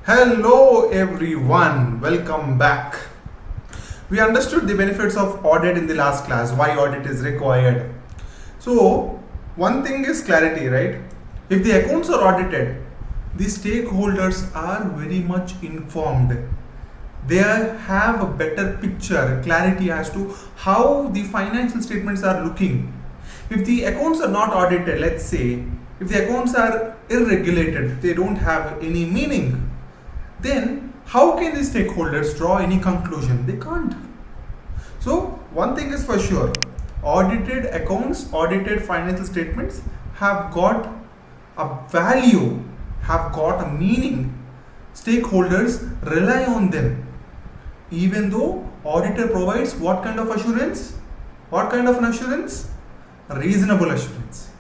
Hello everyone, welcome back. We understood the benefits of audit in the last class, why audit is required. So, one thing is clarity, right? If the accounts are audited, the stakeholders are very much informed. They have a better picture, clarity as to how the financial statements are looking. If the accounts are not audited, let's say, if the accounts are irregulated, they don't have any meaning, then how can the stakeholders draw any conclusion? They can't. So one thing is for sure, audited accounts, audited financial statements have got a value, have got a meaning. Stakeholders rely on them. Even though auditor provides what kind of assurance? What kind of an assurance? Reasonable assurance,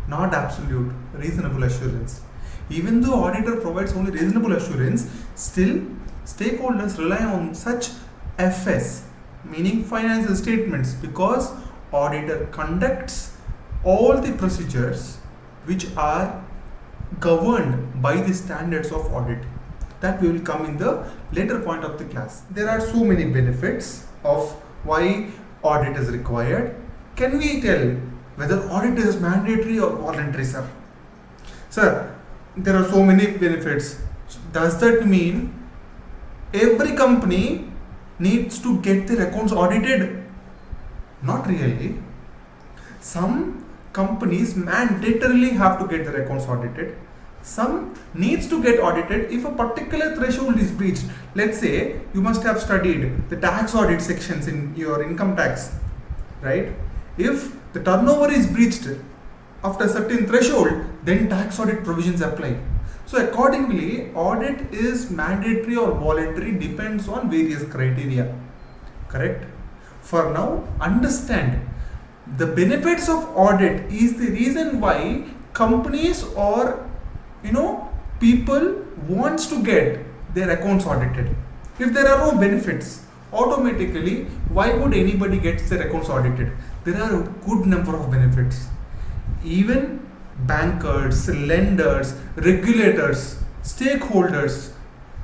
not absolute, reasonable assurance. Even though auditor provides only reasonable assurance, still stakeholders rely on such FS, meaning financial statements, because auditor conducts all the procedures which are governed by the standards of audit. That will come in the later point of the class. There are so many benefits of why audit is required. Can we tell whether audit is mandatory or voluntary, sir? Sir, there are so many benefits. Does that mean every company needs to get their accounts audited? Not really. Some companies mandatorily have to get their accounts audited. Some needs to get audited if a particular threshold is breached. Let's say you must have studied the tax audit sections in your income tax, right? If the turnover is breached after a certain threshold, then tax audit provisions apply. So accordingly, audit is mandatory or voluntary depends on various criteria. Correct? For now, understand the benefits of audit is the reason why companies or people wants to get their accounts audited. If there are no benefits, automatically why would anybody get their accounts audited? There are a good number of benefits. Even bankers, lenders, regulators, stakeholders,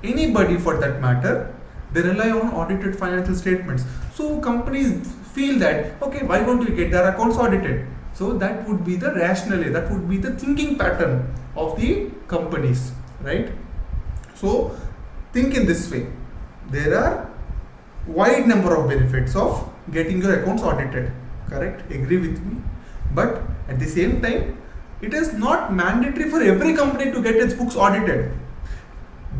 anybody for that matter, they rely on audited financial statements. So companies feel that, okay, why don't we get their accounts audited? So that would be the rationale, that would be the thinking pattern of the companies, right? So think in this way. There are wide number of benefits of getting your accounts audited. Correct? Agree with me? But at the same time, it is not mandatory for every company to get its books audited.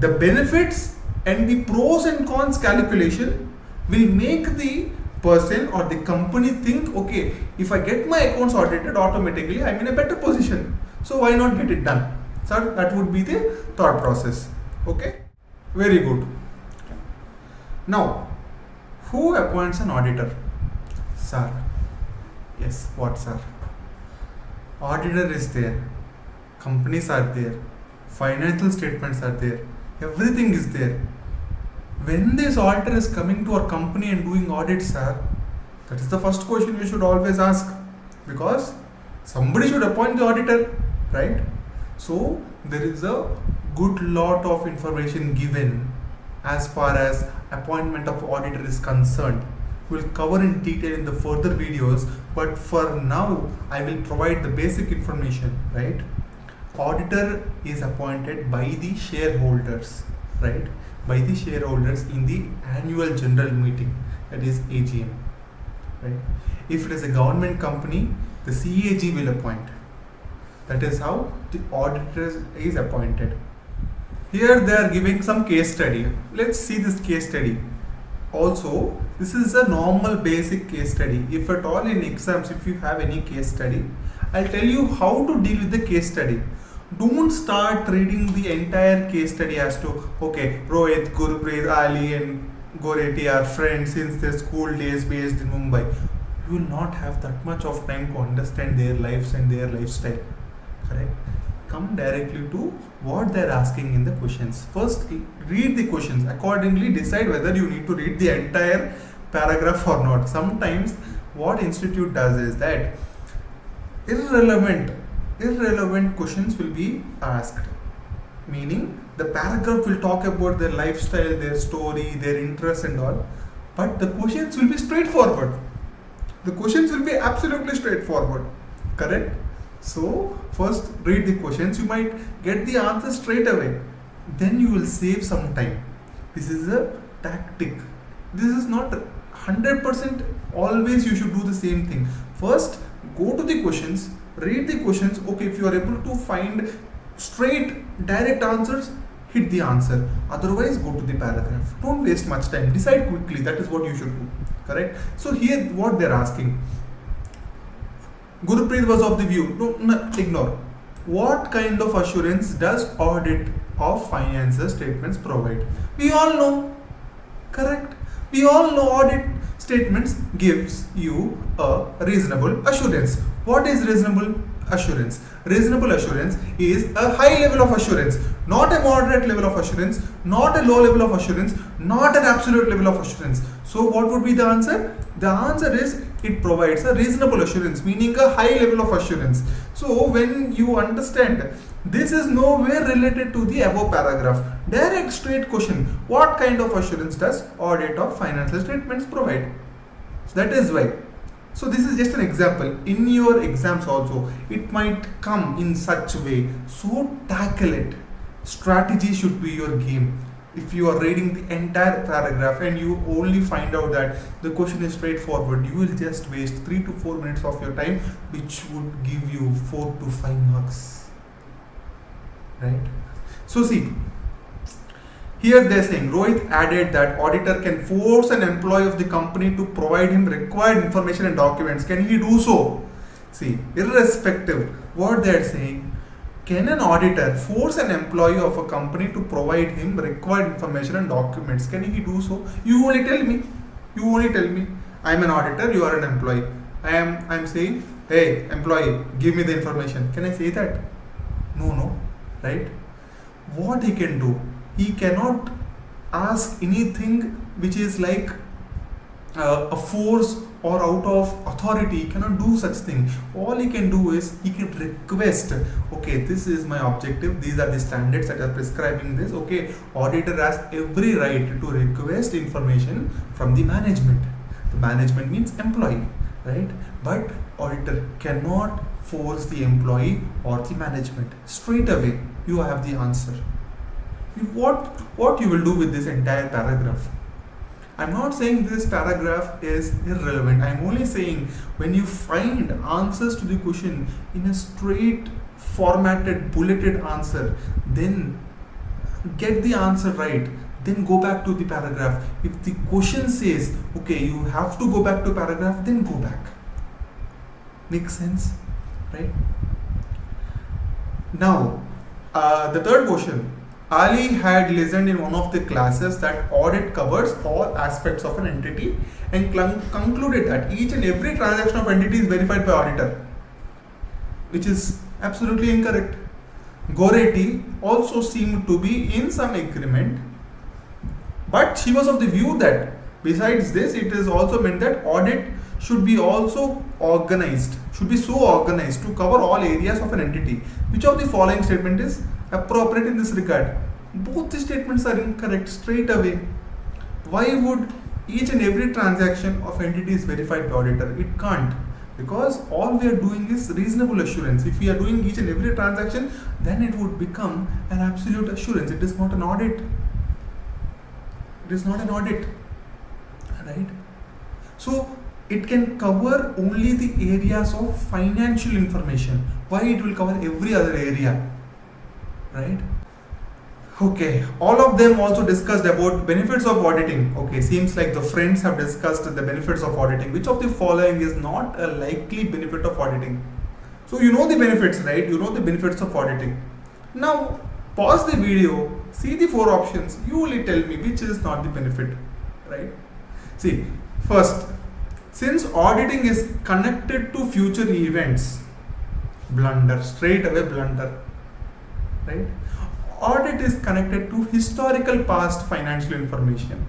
The benefits and the pros and cons calculation will make the person or the company think, okay, if I get my accounts audited, automatically I'm in a better position. So why not get it done? So that would be the thought process. Okay? Very good. Now, who appoints an auditor? Sir. Yes, what, sir? Auditor is there, companies are there, financial statements are there, everything is there. When this auditor is coming to our company and doing audits, sir, that is the first question you should always ask, because somebody should appoint the auditor, right? So there is a good lot of information given as far as appointment of auditor is concerned. We'll cover in detail in the further videos, but for now I will provide the basic information, right? Auditor is appointed by the shareholders, right? By the shareholders in the annual general meeting, that is AGM, right? If it is a government company, the CAG will appoint. That is how the auditor is appointed. Here they are giving some case study. Let's see this case study. Also, this is a normal basic case study. If at all in exams, if you have any case study, I'll tell you how to deal with the case study. Don't start reading the entire case study as to, okay, Rohit, Gurpreet, Ali and Goreti are friends since their school days based in Mumbai. You will not have that much of time to understand their lives and their lifestyle. Correct? Come directly to what they're asking in the questions. First, read the questions. Accordingly, decide whether you need to read the entire paragraph or not. Sometimes what institute does is that irrelevant questions will be asked, meaning The paragraph will talk about their lifestyle, their story, their interests and all, but the questions will be straightforward. The questions will be absolutely straightforward, correct? So first read the questions, you might get the answer straight away, then you will save some time. This is a tactic. This is not 100% always you should do the same thing. First go to the questions, read the questions. Okay, if you are able to find straight direct answers, hit the answer. Otherwise go to the paragraph. Don't waste much time, decide quickly. That is what you should do, correct? So here what they're asking, Gurupreet was of the view, ignore. What kind of assurance does audit of finances statements provide? We all know, correct? We all know audit statements gives you a reasonable assurance. What is reasonable assurance? Reasonable assurance is a high level of assurance, not a moderate level of assurance, not a low level of assurance, not an absolute level of assurance. So what would be the answer? The answer is it provides a reasonable assurance, meaning a high level of assurance. So when you understand, this is nowhere related to the above paragraph. Direct straight question, what kind of assurance does audit of financial statements provide? So that is why. So this is just an example. In your exams also, it might come in such a way. So tackle it. Strategy should be your game. If you are reading the entire paragraph and you only find out that the question is straightforward, you will just waste 3 to 4 minutes of your time, which would give you 4 to 5 marks. Right? So see, here they are saying, Rohit added that auditor can force an employee of the company to provide him required information and documents. Can he do so? See, irrespective, what they are saying, can an auditor force an employee of a company to provide him required information and documents? Can he do so? You only tell me. You only tell me. I am an auditor, you are an employee. I am saying, hey, employee, give me the information. Can I say that? No, right? What he can do? He cannot ask anything which is like a force or out of authority. He cannot do such thing. All he can do is he can request, okay, this is my objective, these are the standards that are prescribing this. Okay, auditor has every right to request information from the management. The management means employee, right? But auditor cannot force the employee or the management. Straight away you have the answer. What you will do with this entire paragraph? I'm not saying this paragraph is irrelevant. I'm only saying when you find answers to the question in a straight formatted bulleted answer, then get the answer right, then go back to the paragraph. If the question says, okay, you have to go back to paragraph, then go back. Makes sense, right? Now, the third question. Ali had listened in one of the classes that audit covers all aspects of an entity and concluded that each and every transaction of entity is verified by auditor, which is absolutely incorrect. Goretti also seemed to be in some agreement, but she was of the view that besides this, it is also meant that audit should be also organized, should be so organized to cover all areas of an entity. Which of the following statement is appropriate in this regard? Both the statements are incorrect straight away. Why would each and every transaction of entity is verified by auditor? It can't, because all we are doing is reasonable assurance. If we are doing each and every transaction, then it would become an absolute assurance. It is not an audit. It is not an audit, right? So it can cover only the areas of financial information. Why it will cover every other area? Right? Okay, all of them also discussed about benefits of auditing. Okay, seems like the friends have discussed the benefits of auditing. Which of the following is not a likely benefit of auditing? So you know the benefits, right? You know the benefits of auditing. Now pause the video, see the 4 options, you only tell me which is not the benefit, right? See, first, since auditing is connected to future events, blunder, straight away blunder. Right? Audit is connected to historical past financial information.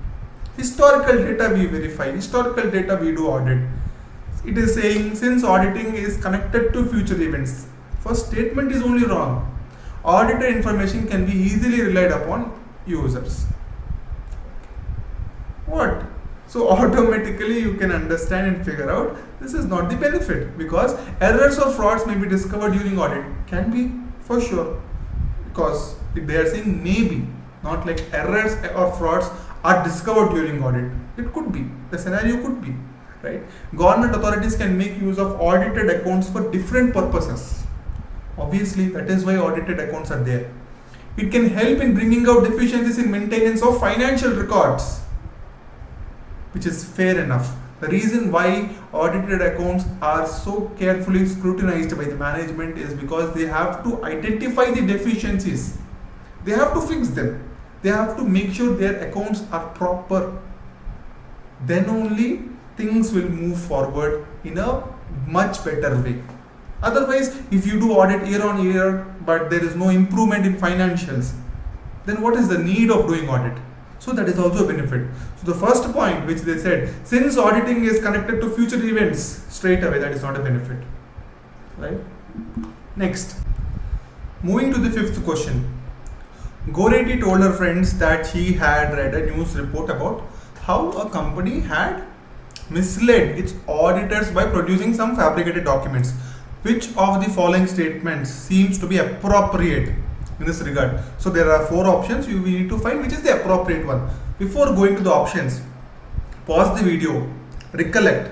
Historical data we verify, historical data we do audit. It is saying since auditing is connected to future events. First statement is only wrong. audited information can be easily relied upon users. What? So automatically you can understand and figure out this is not the benefit, because errors or frauds may be discovered during audit. Can be, for sure, because they are saying maybe, not like errors or frauds are discovered during audit. It could be, the scenario could be, right? Government authorities can make use of audited accounts for different purposes. Obviously, that is why audited accounts are there. It can help in bringing out deficiencies in maintenance of financial records, which is fair enough. The reason why audited accounts are so carefully scrutinized by the management is because they have to identify the deficiencies. They have to fix them. They have to make sure their accounts are proper. Then only things will move forward in a much better way. Otherwise, if you do audit year on year but there is no improvement in financials, then what is the need of doing audit? So that is also a benefit. So the first point which they said, since auditing is connected to future events, straight away that is not a benefit, right? Next, moving to the fifth question. Goreti told her friends that she had read a news report about how a company had misled its auditors by producing some fabricated documents. Which of the following statements seems to be appropriate in this regard? So there are 4 options. You need to find which is the appropriate one. Before going to the options, pause the video, recollect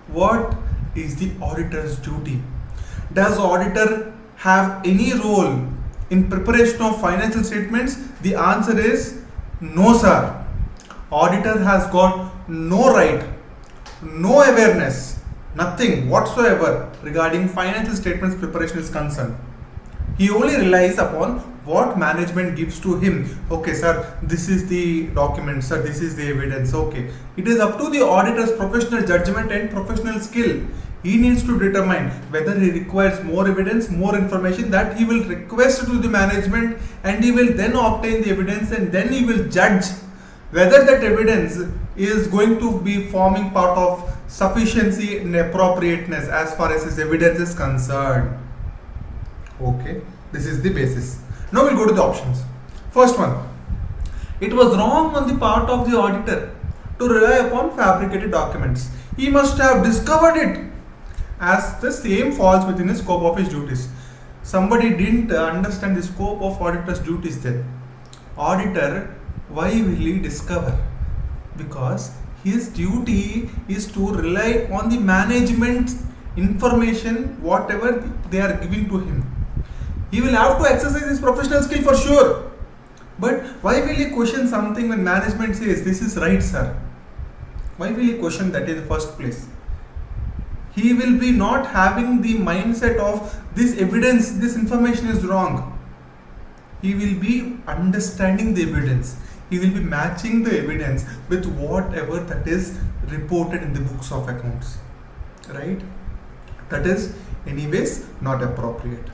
what is the auditor's duty. Does auditor have any role in preparation of financial statements? The answer is no, sir. Auditor has got no right, no awareness, nothing whatsoever regarding financial statements preparation is concerned. He only relies upon what management gives to him. Okay, sir, this is the document, sir, this is the evidence. Okay, it is up to the auditor's professional judgment and professional skill. He needs to determine whether he requires more evidence, more information, that he will request to the management, and he will then obtain the evidence, and then he will judge whether that evidence is going to be forming part of sufficiency and appropriateness as far as his evidence is concerned. Okay, this is the basis. Now we'll go to the options. First one, it was wrong on the part of the auditor to rely upon fabricated documents. He must have discovered it, as the same falls within the scope of his duties. Somebody didn't understand the scope of auditor's duties then. Auditor, why will he discover? Because his duty is to rely on the management information, whatever they are giving to him. He will have to exercise his professional skill for sure. But why will he question something when management says this is right, sir? Why will he question that in the first place? He will be not having the mindset of this evidence, this information is wrong. He will be understanding the evidence. He will be matching the evidence with whatever that is reported in the books of accounts, right? That is anyways not appropriate.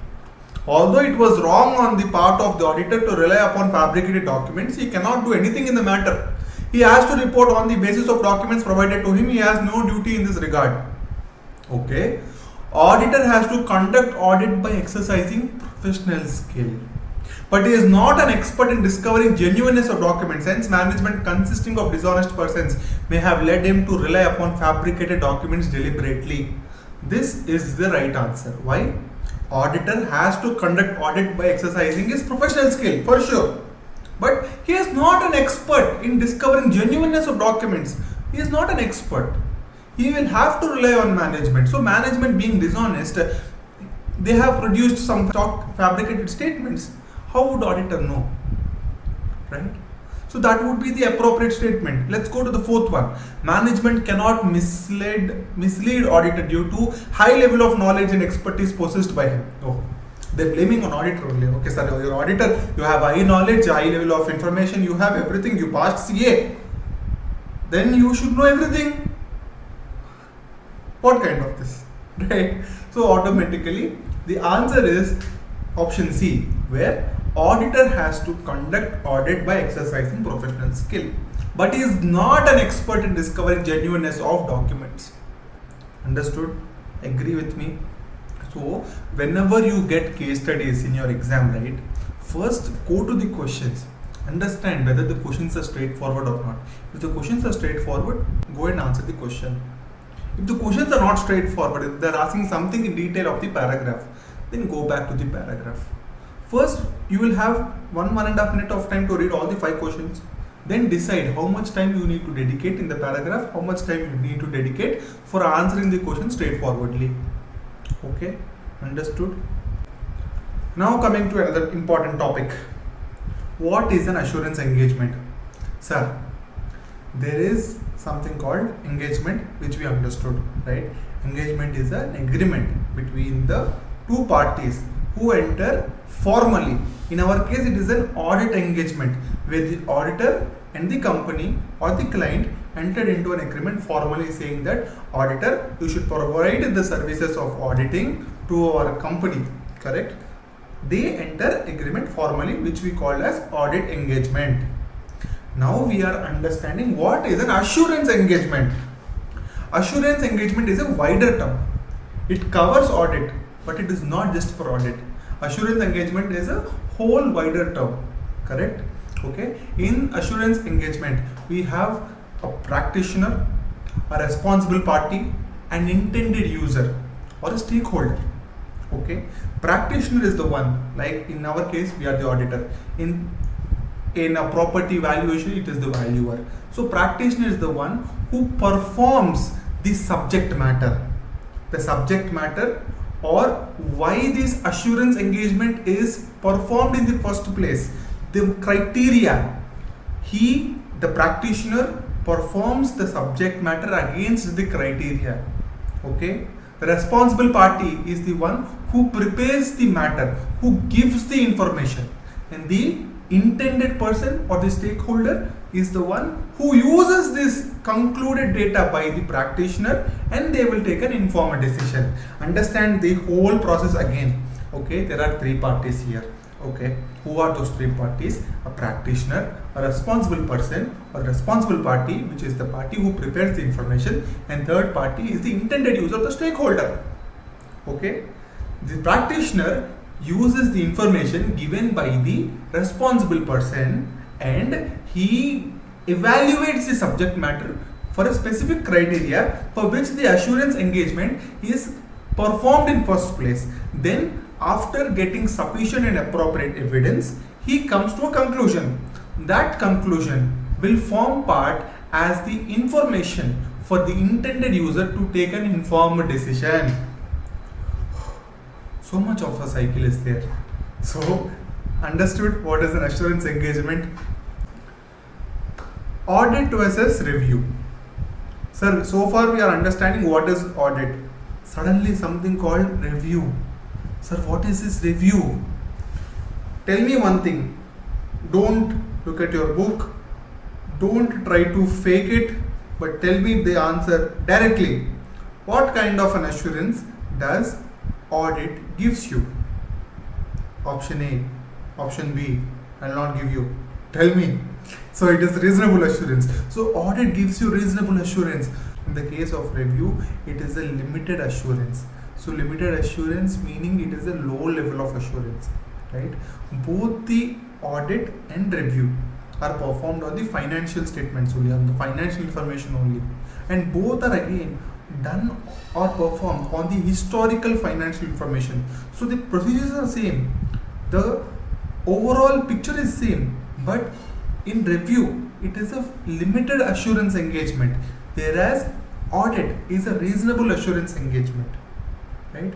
Although it was wrong on the part of the auditor to rely upon fabricated documents, he cannot do anything in the matter. He has to report on the basis of documents provided to him. He has no duty in this regard. Okay. Auditor has to conduct audit by exercising professional skill. But he is not an expert in discovering genuineness of documents. Hence, management consisting of dishonest persons may have led him to rely upon fabricated documents deliberately. This is the right answer. Why? Auditor has to conduct audit by exercising his professional skill, for sure. But he is not an expert in discovering genuineness of documents. He is not an expert. He will have to rely on management. So management being dishonest, they have produced some fabricated statements. How would auditor know? Right? So that would be the appropriate statement. Let's go to the fourth one. Management cannot mislead auditor due to high level of knowledge and expertise possessed by him. Oh, they're blaming on auditor only. Okay, sir, you're auditor, you have high knowledge, high level of information, you have everything, you passed CA. Then you should know everything. What kind of this? Right? So automatically the answer is option C, where auditor has to conduct audit by exercising professional skill, but he is not an expert in discovering genuineness of documents. Understood? Agree with me? So whenever you get case studies in your exam, right, first go to the questions, understand whether the questions are straightforward or not. If the questions are straightforward, go and answer the question. If the questions are not straightforward, if they're asking something in detail of the paragraph, then go back to the paragraph. First, you will have 1.5 minute of time to read all the 5 questions. Then decide how much time you need to dedicate in the paragraph, how much time you need to dedicate for answering the question straightforwardly. Okay, understood? Now coming to another important topic. What is an assurance engagement? Sir, there is something called engagement which we understood, right? Engagement is an agreement between the two parties who enter formally. In our case, it is an audit engagement where the auditor and the company or the client entered into an agreement formally saying that auditor, you should provide the services of auditing to our company, correct? They enter agreement formally, which we call as audit engagement. Now we are understanding what is an assurance engagement. Assurance engagement is a wider term. It covers audit, but it is not just for audit. Assurance engagement is a whole wider term, correct? Okay. In assurance engagement, we have a practitioner, a responsible party, an intended user or a stakeholder. Okay. Practitioner is the one, like in our case, we are the auditor. In a property valuation, it is the valuer. So practitioner is the one who performs the subject matter. The subject matter or why this assurance engagement is performed in the first place. The criteria. The practitioner performs the subject matter against the criteria. Okay. The responsible party is the one who prepares the matter, who gives the information, and the intended person or the stakeholder is the one who uses this concluded data by the practitioner, and they will take an informed decision. Understand the whole process again. Okay, there are 3 parties here. Okay, who are those 3 parties? A practitioner, a responsible person, a responsible party, which is the party who prepares the information, and third party is the intended user, the stakeholder. Okay, the practitioner uses the information given by the responsible person and he evaluates the subject matter for a specific criteria for which the assurance engagement is performed in first place. Then after getting sufficient and appropriate evidence, he comes to a conclusion. That conclusion will form part as the information for the intended user to take an informed decision. So much of a cycle is there. So, understood what is an assurance engagement? Audit versus review. Sir, so far we are understanding what is audit. Suddenly something called review. Sir, what is this review? Tell me one thing. Don't look at your book. Don't try to fake it, but tell me the answer directly. What kind of an assurance does audit gives you? Option A, option B, I will not give you. Tell me. So it is reasonable assurance. So audit gives you reasonable assurance. In the case of review, it is a limited assurance. So limited assurance meaning it is a low level of assurance, right? Both the audit and review are performed on the financial statements only, on the financial information only, and both are again done or performed on the historical financial information. So the procedures are same, the overall picture is same, but in review it is a limited assurance engagement, whereas audit is a reasonable assurance engagement, right?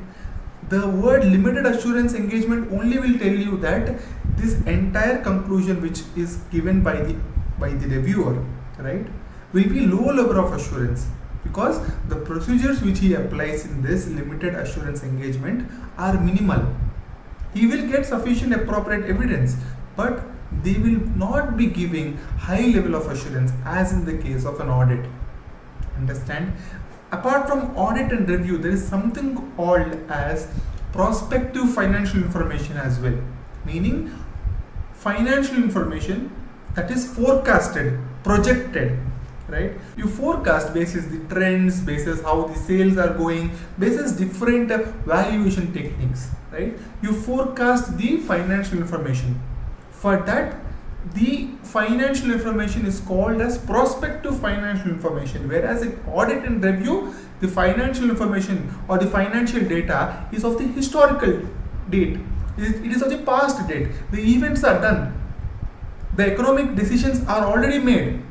The word limited assurance engagement only will tell you that this entire conclusion which is given by the reviewer, right, will be low level of assurance, because the procedures which he applies in this limited assurance engagement are minimal. He will get sufficient appropriate evidence, but they will not be giving high level of assurance as in the case of an audit. Understand? Apart from audit and review, there is something called as prospective financial information as well, meaning financial information that is forecasted, projected, right? You forecast basis the trends, basis how the sales are going, basis different valuation techniques, right? You forecast the financial information. For that, the financial information is called as prospective financial information, whereas in audit and review, the financial information or the financial data is of the historical date. It is of the past date. The events are done. The economic decisions are already made.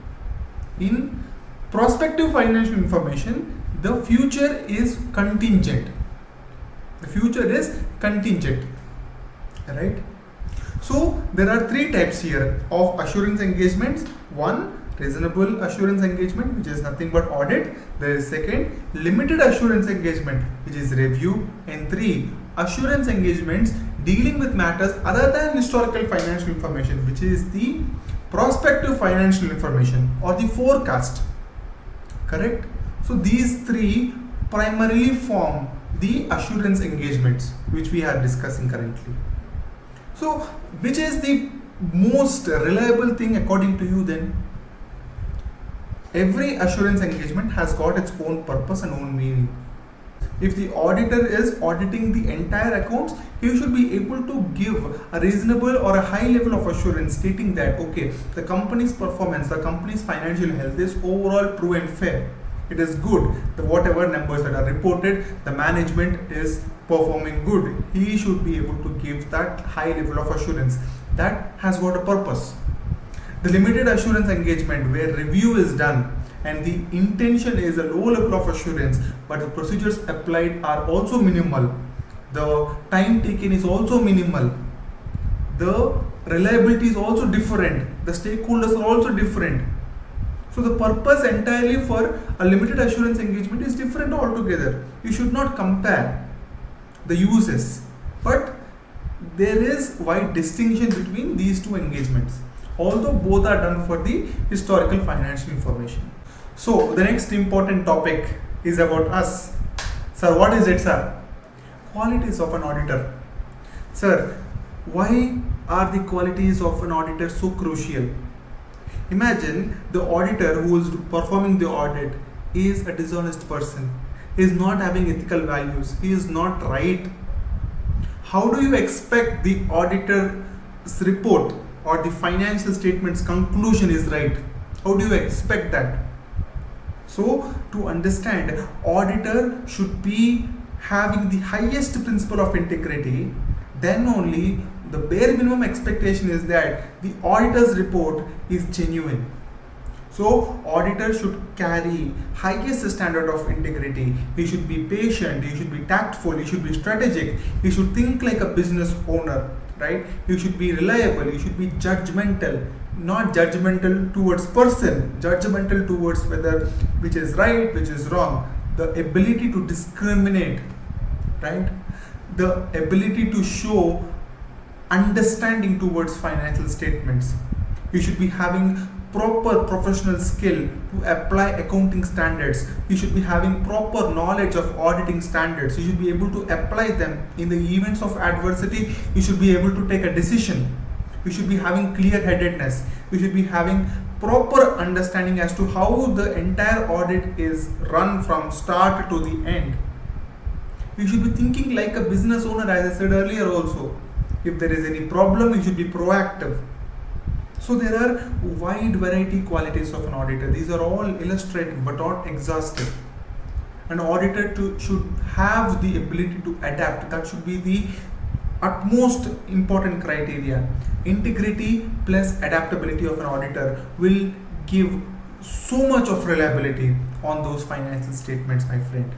In prospective financial information, the future is contingent. The future is contingent, right? So there are three types here of assurance engagements. One, reasonable assurance engagement, which is nothing but audit. There is second, limited assurance engagement, which is review. And three, assurance engagements dealing with matters other than historical financial information, which is the prospective financial information or the forecast. Correct? So these three primarily form the assurance engagements which we are discussing currently. So which is the most reliable thing according to you then? Every assurance engagement has got its own purpose and own meaning. If the auditor is auditing the entire accounts, he should be able to give a reasonable or a high level of assurance stating that, okay, the company's performance, the company's financial health is overall true and fair. It is good. The whatever numbers that are reported, the management is performing good. He should be able to give that high level of assurance. That has got a purpose. The limited assurance engagement where review is done and the intention is a low level of assurance, but the procedures applied are also minimal. The time taken is also minimal. The reliability is also different. The stakeholders are also different. So the purpose entirely for a limited assurance engagement is different altogether. You should not compare the uses, but there is wide distinction between these two engagements, although both are done for the historical financial information. So the next important topic is about us. Sir, what is it, sir? Qualities of an auditor. Sir, why are the qualities of an auditor so crucial? Imagine the auditor who is performing the audit is a dishonest person, is not having ethical values, he is not right. How do you expect the auditor's report or the financial statement's conclusion is right? How do you expect that? So to understand, auditor should be having the highest principle of integrity. Then only the bare minimum expectation is that the auditor's report is genuine. So auditor should carry highest standard of integrity. He should be patient, he should be tactful, he should be strategic, he should think like a business owner, right? He should be reliable, he should be judgmental, not judgmental towards person, judgmental towards whether which is right, which is wrong. The ability to discriminate, right? The ability to show understanding towards financial statements. You should be having proper professional skill to apply accounting standards. You should be having proper knowledge of auditing standards. You should be able to apply them in the events of adversity. You should be able to take a decision. You should be having clear-headedness. You should be having proper understanding as to how the entire audit is run from start to the end. You should be thinking like a business owner, as I said earlier also. If there is any problem, you should be proactive. So there are wide variety qualities of an auditor. These are all illustrative but not exhaustive. An auditor should have the ability to adapt. That should be the utmost important criteria. Integrity plus adaptability of an auditor will give so much of reliability on those financial statements, my friend.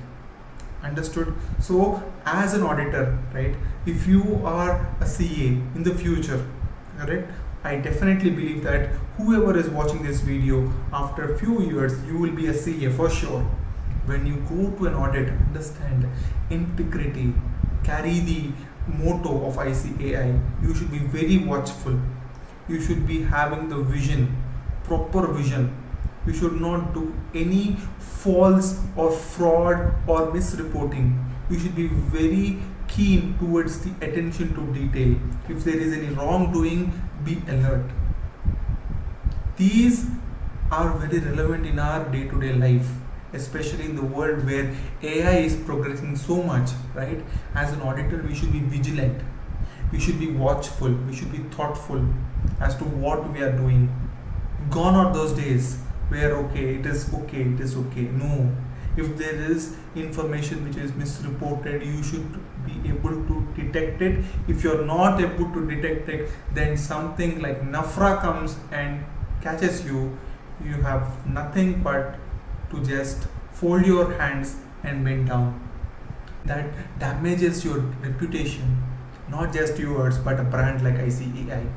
Understood? So as an auditor, right, if you are a CA in the future, correct, I definitely believe that whoever is watching this video, after a few years you will be a CA for sure. When you go to an audit, understand integrity, carry the motto of ICAI. You should be very watchful. You should be having the vision, proper vision. You should not do any false or fraud or misreporting. You should be very keen towards the attention to detail. If there is any wrongdoing, be alert. These are very relevant in our day-to-day life, especially in the world where AI is progressing so much, right? As an auditor, we should be vigilant, we should be watchful, we should be thoughtful as to what we are doing. Gone are those days where it is okay. No, if there is information which is misreported, you should be able to detect it. If you're not able to detect it, then something like Nafra comes and catches you. You have nothing but to just fold your hands and bend down. That damages your reputation, not just yours but a brand like ICAI.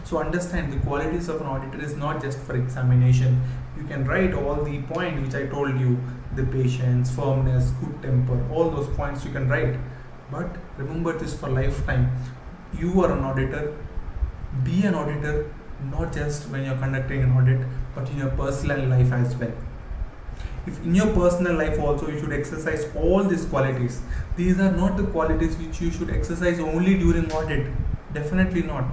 So understand, the qualities of an auditor is not just for examination. You can write all the points which I told you, the patience, firmness, good temper, all those points you can write. But remember this for lifetime. You are an auditor. Be an auditor, not just when you're conducting an audit, but in your personal life as well. If in your personal life also you should exercise all these qualities. These are not the qualities which you should exercise only during audit. Definitely not.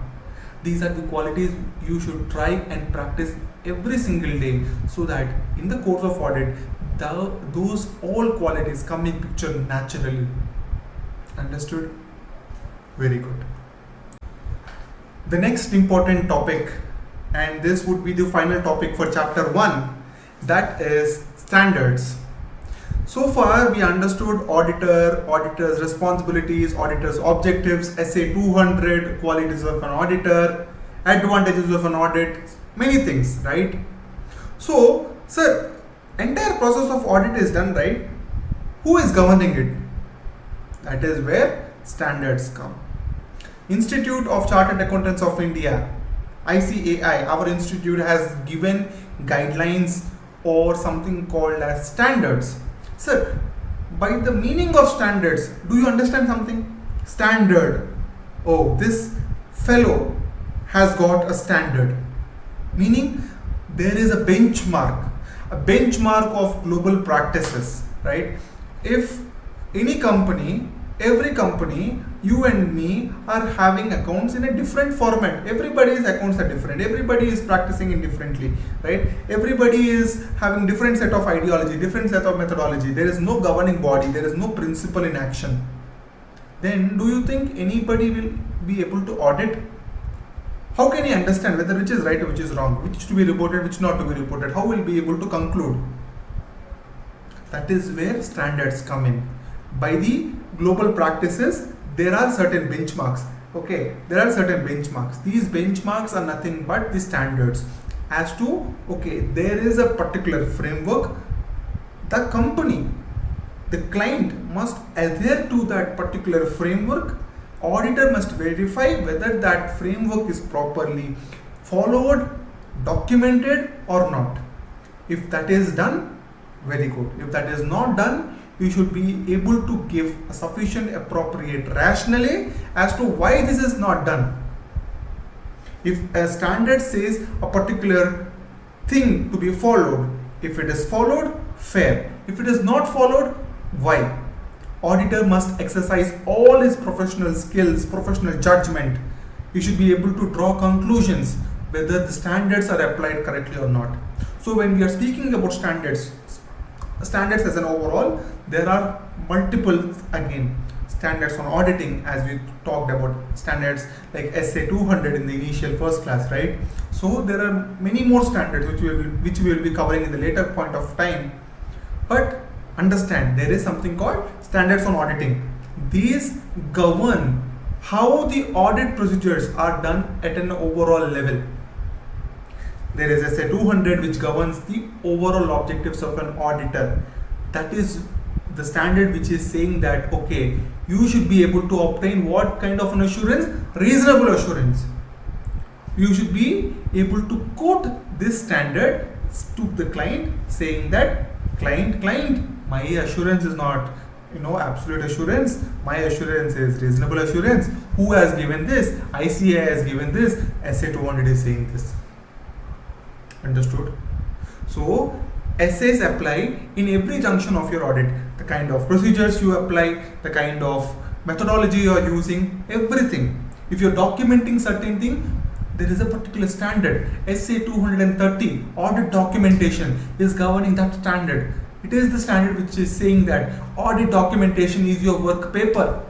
These are the qualities you should try and practice every single day, so that in the course of audit, those all qualities come in picture naturally. Understood? Very good. The next important topic, and this would be the final topic for chapter 1, that is standards. So far we understood auditor's responsibilities, auditor's objectives, SA 200, qualities of an auditor, advantages of an audit, many things, right? So, sir, entire process of audit is done, right? Who is governing it? That is where standards come. Institute of Chartered Accountants of India, ICAI, our institute has given guidelines or something called as standards. Sir, by the meaning of standards, do you understand something? Standard. Oh, this fellow has got a standard. Meaning there is a benchmark of global practices, right? If any company, every company, you and me are having accounts in a different format. Everybody's accounts are different. Everybody is practicing indifferently, right? Everybody is having different set of ideology, different set of methodology. There is no governing body. There is no principle in action. Then do you think anybody will be able to audit? How can he understand whether which is right or which is wrong, which to be reported, which not to be reported? How will he be able to conclude? That is where standards come in. By the global practices, there are certain benchmarks. Okay, there are certain benchmarks. These benchmarks are nothing but the standards as to, there is a particular framework. The company, the client must adhere to that particular framework. Auditor must verify whether that framework is properly followed, documented or not. If that is done, very good. If that is not done, you should be able to give a sufficient appropriate rationale as to why this is not done. If a standard says a particular thing to be followed, if it is followed, fair. If it is not followed, why? Auditor must exercise all his professional skills, professional judgment. You should be able to draw conclusions whether the standards are applied correctly or not. So when we are speaking about standards as an overall, there are multiple standards on auditing, as we talked about standards like SA 200 in the initial first class, right? So there are many more standards which we will be covering in the later point of time. But understand, there is something called standards on auditing. These govern how the audit procedures are done at an overall level. There is SA 200 which governs the overall objectives of an auditor. That is the standard which is saying that you should be able to obtain what kind of an assurance? Reasonable assurance. You should be able to quote this standard to the client, saying that client, my assurance is not absolute assurance. My assurance is reasonable assurance. Who has given this? ICAI has given this. SA 200 is saying this. Understood? So essays apply in every junction of your audit. The kind of procedures you apply, the kind of methodology you are using, everything. If you're documenting certain thing, there is a particular standard. SA 230 audit documentation is governing that standard. It is the standard which is saying that audit documentation is your work paper.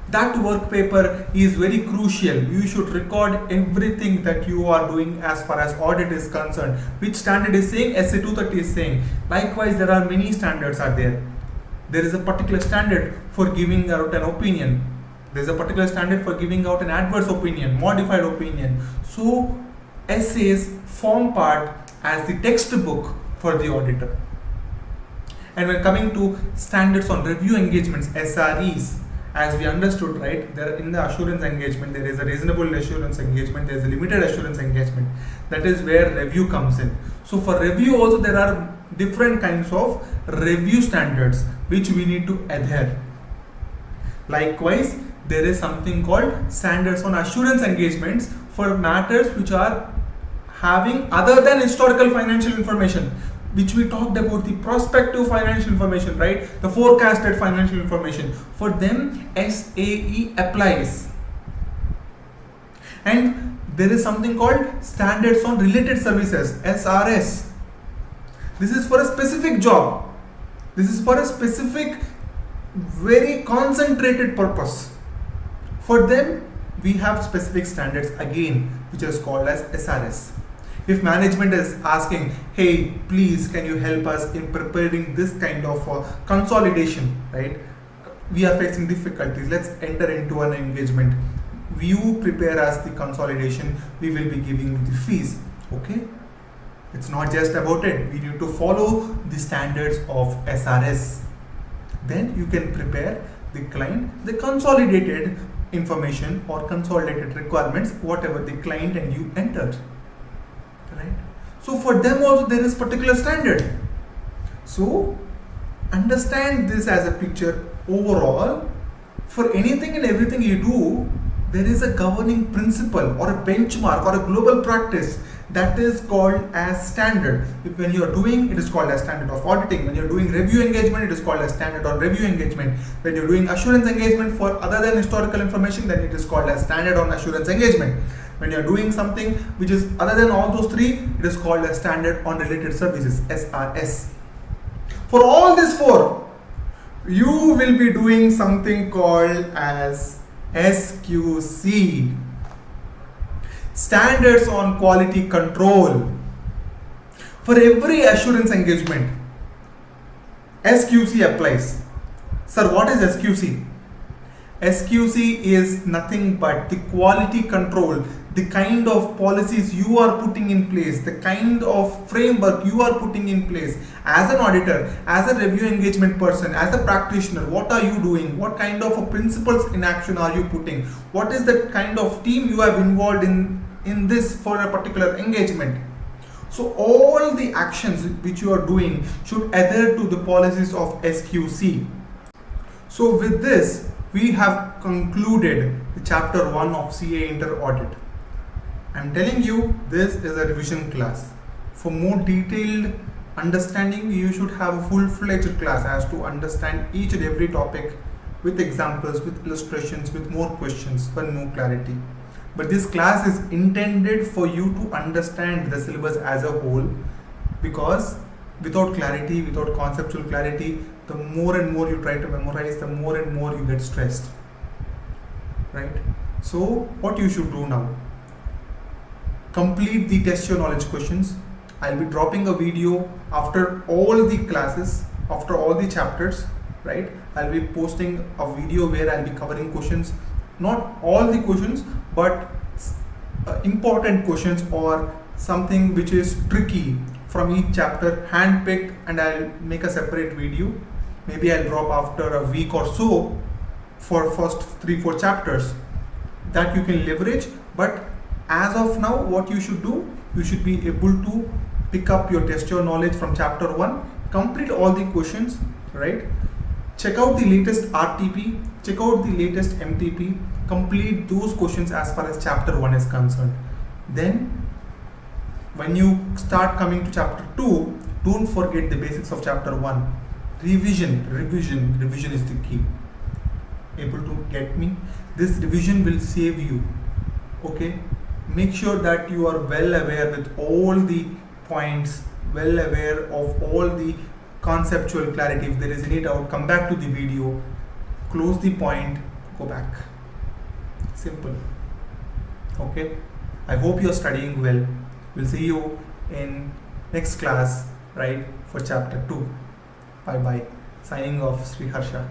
That work paper is very crucial. You should record everything that you are doing as far as audit is concerned. Which standard is saying? SA 230 is saying. Likewise, there are many standards are there. There is a particular standard for giving out an opinion. There is a particular standard for giving out an adverse opinion, modified opinion. So essays form part as the textbook for the auditor. And when coming to standards on review engagements, SREs, as we understood, right, there in the assurance engagement, there is a reasonable assurance engagement, there is a limited assurance engagement. That is where review comes in. So for review also there are different kinds of review standards which we need to adhere. Likewise, there is something called standards on assurance engagements for matters which are having other than historical financial information, which we talked about the prospective financial information, right? The forecasted financial information. For them, SAE applies. And there is something called standards on related services, SRS. This is for a specific job. This is for a specific, very concentrated purpose. For them, we have specific standards again, which is called as SRS. If management is asking, hey, please can you help us in preparing this kind of consolidation, right? We are facing difficulties, let's enter into an engagement. You prepare us the consolidation, we will be giving you the fees, okay? It's not just about it, we need to follow the standards of SRS. Then you can prepare the client the consolidated information or consolidated requirements, whatever the client and you entered. Right? So for them also there is particular standard. So understand this as a picture. Overall, for anything and everything you do, there is a governing principle or a benchmark or a global practice that is called as standard. When you are doing, it is called as standard of auditing. When you are doing review engagement, it is called as standard on review engagement. When you are doing assurance engagement for other than historical information, then it is called as standard on assurance engagement. When you are doing something which is other than all those three, it is called as standard on related services, SRS. For all these four, you will be doing something called as SQC, standards on quality control. For every assurance engagement, SQC applies. Sir, what is SQC? SQC is nothing but the quality control, the kind of policies you are putting in place, the kind of framework you are putting in place as an auditor, as a review engagement person, as a practitioner. What are you doing? What kind of principles in action are you putting? What is the kind of team you have involved in this for a particular engagement? So all the actions which you are doing should adhere to the policies of SQC. So with this, we have concluded the chapter 1 of CA Inter Audit. I'm telling you, this is a revision class. For more detailed understanding, you should have a full-fledged class as to understand each and every topic with examples, with illustrations, with more questions for more clarity. But this class is intended for you to understand the syllabus as a whole, because without clarity, without conceptual clarity, the more and more you try to memorize, the more and more you get stressed, right? So what you should do now, complete the test your knowledge questions. I'll be dropping a video after all the classes, after all the chapters, right? I'll be posting a video where I'll be covering questions, not all the questions, but important questions or something which is tricky from each chapter, hand-picked, and I'll make a separate video. Maybe I'll drop after a week or so for first 3-4 chapters that you can leverage. But as of now, what you should do, you should be able to pick up your test your knowledge from chapter 1, complete all the questions, right? Check out the latest RTP, check out the latest MTP, complete those questions as far as chapter 1 is concerned. Then when you start coming to chapter 2, don't forget the basics of chapter 1. Revision is the key. Able to get me? This revision will save you, okay? make sure that you are well aware with all the points, well aware of all the conceptual clarity. If there is any doubt, come back to the video, close the point, go back. Simple. Okay, I hope you are studying well. We'll see you in next class, right, for chapter 2. Bye bye. Signing off, Sri Harsha.